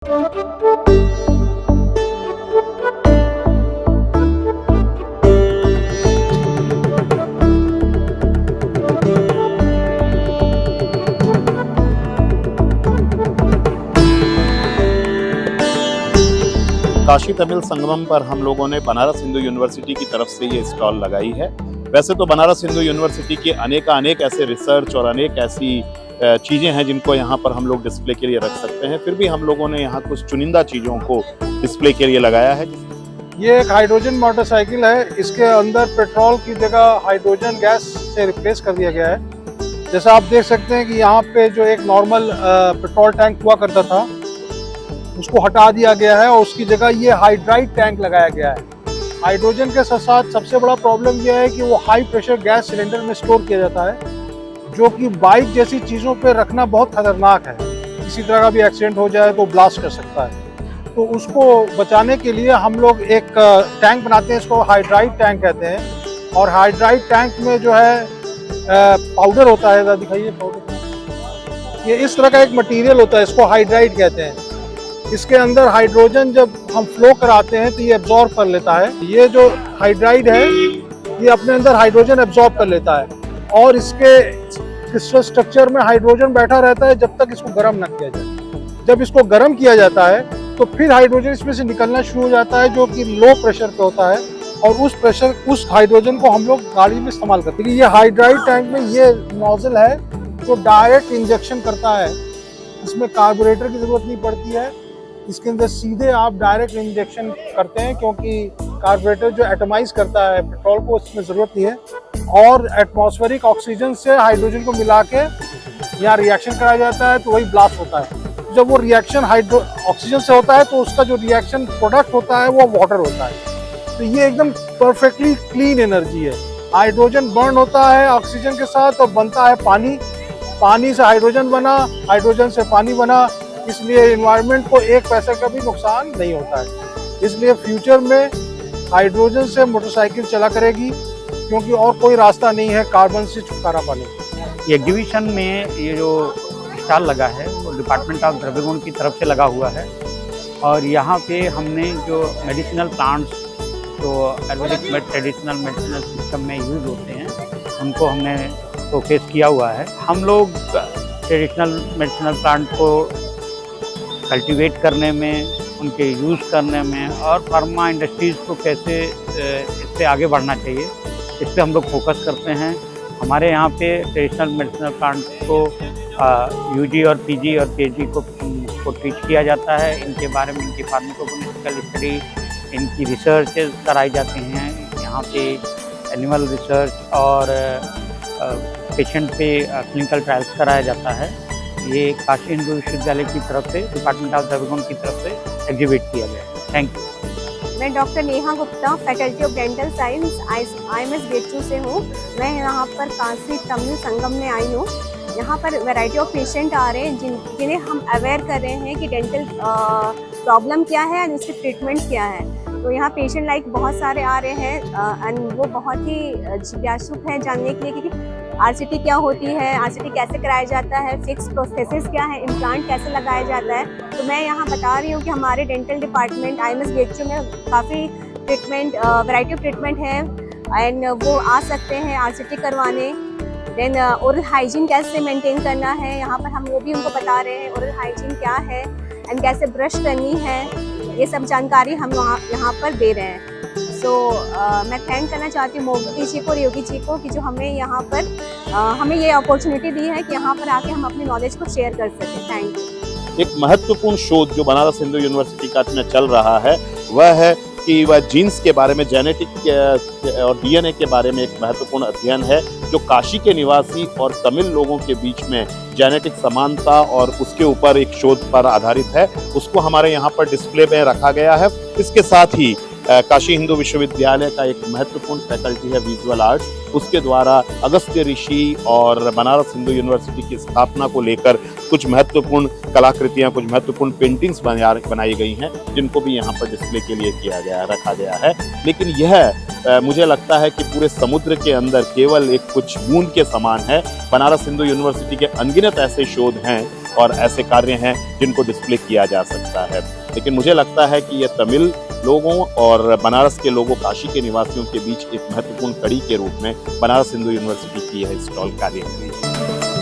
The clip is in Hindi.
काशी तमिल संगमम पर हम लोगों ने बनारस हिंदू यूनिवर्सिटी की तरफ से ये स्टॉल लगाई है। वैसे तो बनारस हिंदू यूनिवर्सिटी के अनेक ऐसे रिसर्च और अनेक ऐसी चीज़ें हैं जिनको यहाँ पर हम लोग डिस्प्ले के लिए रख सकते हैं, फिर भी हम लोगों ने यहाँ कुछ चुनिंदा चीज़ों को डिस्प्ले के लिए लगाया है। ये एक हाइड्रोजन मोटरसाइकिल है। इसके अंदर पेट्रोल की जगह हाइड्रोजन गैस से रिप्लेस कर दिया गया है। जैसा आप देख सकते हैं कि यहाँ पे जो एक नॉर्मल पेट्रोल टैंक हुआ करता था उसको हटा दिया गया है और उसकी जगह ये हाइड्राइड टैंक लगाया गया है। हाइड्रोजन के साथ साथ सबसे बड़ा प्रॉब्लम यह है कि वो हाई प्रेशर गैस सिलेंडर में स्टोर किया जाता है, जो कि बाइक जैसी चीज़ों पे रखना बहुत खतरनाक है। किसी तरह का भी एक्सीडेंट हो जाए तो ब्लास्ट कर सकता है। तो उसको बचाने के लिए हम लोग एक टैंक बनाते हैं, इसको हाइड्राइड टैंक कहते हैं। और हाइड्राइड टैंक में जो है पाउडर होता है, दिखाइए पाउडर, ये इस तरह का एक मटेरियल होता है, इसको हाइड्राइड कहते हैं। इसके अंदर हाइड्रोजन जब हम फ्लो कराते हैं तो ये एब्जॉर्ब कर लेता है। ये जो हाइड्राइड है ये अपने अंदर हाइड्रोजन एब्जॉर्ब कर लेता है और इसके क्रिस्टल स्ट्रक्चर में हाइड्रोजन बैठा रहता है जब तक इसको गर्म न किया जाए। जब इसको गर्म किया जाता है तो फिर हाइड्रोजन इसमें से निकलना शुरू हो जाता है, जो कि लो प्रेशर पे होता है। और उस हाइड्रोजन को हम लोग गाड़ी में इस्तेमाल करते हैं। ये हाइड्राइड टैंक में ये नोजल है जो डायरेक्ट इंजेक्शन करता है। इसमें कार्बोरेटर की जरूरत नहीं पड़ती है, इसके अंदर सीधे आप डायरेक्ट इंजेक्शन करते हैं, क्योंकि कार्बोरेटर जो एटमाइज करता है पेट्रोल को, इसमें ज़रूरत नहीं है। और एटमॉस्फेरिक ऑक्सीजन से हाइड्रोजन को मिला के यहाँ रिएक्शन कराया जाता है तो वही ब्लास्ट होता है। जब वो रिएक्शन ऑक्सीजन से होता है तो उसका जो रिएक्शन प्रोडक्ट होता है वो वाटर होता है। तो ये एकदम परफेक्टली क्लीन एनर्जी है। हाइड्रोजन बर्न होता है ऑक्सीजन के साथ और बनता है पानी। पानी से हाइड्रोजन बना, हाइड्रोजन से पानी बना, इसलिए एनवायरनमेंट को एक पैसे का भी नुकसान नहीं होता है। इसलिए फ्यूचर में हाइड्रोजन से मोटरसाइकिल चला करेगी, क्योंकि और कोई रास्ता नहीं है कार्बन से छुटकारा पाने का। एग्जीबिशन में ये जो स्टॉल लगा है वो डिपार्टमेंट ऑफ द्रव्य गुण की तरफ से लगा हुआ है और यहाँ पे हमने जो मेडिसिनल प्लांट्स जो आयुर्वेदिक ट्रेडिशनल मेडिसिनल सिस्टम में यूज़ होते हैं उनको हमने शोकेस किया हुआ है। हम लोग ट्रेडिशनल मेडिसिनल प्लांट को कल्टीवेट करने में, उनके यूज़ करने में और फार्मा इंडस्ट्रीज़ को कैसे इससे आगे बढ़ना चाहिए, इस पर हम लोग फोकस करते हैं। हमारे यहाँ पे ट्रेडिशनल मेडिसिनल प्लांट को यूजी और पीजी और पीएचडी को टीच किया जाता है। इनके बारे में इनकी फार्माकोजेनेटिकल स्टडी, इनकी रिसर्च कराई जाती हैं। यहाँ पे एनिमल रिसर्च और पेशेंट पे क्लिनिकल ट्रायल्स कराया जाता है। ये काशी हिंदू विश्वविद्यालय की तरफ से, डिपार्टमेंट ऑफ द्रव्य गुण की तरफ से एग्जीबिट किया गया है। Thank you. मैं doctor Neha Gupta, faculty of dental science, IMS gate 2 से हूँ। मैं यहाँ पर काशी तमिल संगम में आई हूँ। यहाँ पर वैरायटी ऑफ पेशेंट आ रहे हैं जिन्हें हम अवेयर कर रहे हैं कि डेंटल प्रॉब्लम क्या है और उसके ट्रीटमेंट क्या है। तो यहाँ पेशेंट लाइक बहुत सारे आ रहे हैं एंड वो बहुत ही जिज्ञासुक हैं जानने के लिए कि RCT क्या होती है, RCT कैसे कराया जाता है, फिक्स प्रोसेसेस क्या है, इम्प्लांट कैसे लगाया जाता है। तो मैं यहाँ बता रही हूँ कि हमारे डेंटल डिपार्टमेंट IMS गेट 2 में काफ़ी ट्रीटमेंट वैरायटी ऑफ ट्रीटमेंट है एंड वो आ सकते हैं RCT करवाने। देन ओरल हाइजीन कैसे मेंटेन करना है, यहाँ पर हम वो भी उनको बता रहे हैं ओरल हाइजीन क्या है एंड कैसे ब्रश करनी है। ये सब जानकारी हम यहाँ पर दे रहे हैं। सो मैं थैंक करना चाहती हूँ मोदी जी को और योगी जी को कि जो हमें यहाँ पर हमें ये अपॉर्चुनिटी दी है कि यहाँ पर आके हम अपनी नॉलेज को शेयर कर सकें। Thank you. एक महत्वपूर्ण शोध जो बनारस हिंदू यूनिवर्सिटी का में चल रहा है वह है कि वह जीन्स के बारे में, जेनेटिक और DNA के बारे में एक महत्वपूर्ण अध्ययन है जो काशी के निवासी और तमिल लोगों के बीच में जेनेटिक समानता और उसके ऊपर एक शोध पर आधारित है। उसको हमारे यहाँ पर डिस्प्ले में रखा गया है। इसके साथ ही काशी हिंदू विश्वविद्यालय का एक महत्वपूर्ण फैकल्टी है विजुअल आर्ट्स, उसके द्वारा अगस्त्य ऋषि और बनारस हिंदू यूनिवर्सिटी की स्थापना को लेकर कुछ महत्वपूर्ण कलाकृतियां, कुछ महत्वपूर्ण पेंटिंग्स बनाई गई हैं जिनको भी यहाँ पर डिस्प्ले के लिए रखा गया है। लेकिन यह मुझे लगता है कि पूरे समुद्र के अंदर केवल एक कुछ बूंद के समान है। बनारस हिंदू यूनिवर्सिटी के अनगिनत ऐसे शोध हैं और ऐसे कार्य हैं जिनको डिस्प्ले किया जा सकता है। लेकिन मुझे लगता है कि ये तमिल लोगों और बनारस के लोगों, काशी के निवासियों के बीच एक महत्वपूर्ण कड़ी के रूप में बनारस हिंदू यूनिवर्सिटी की यह स्टॉल कार्य करेगी।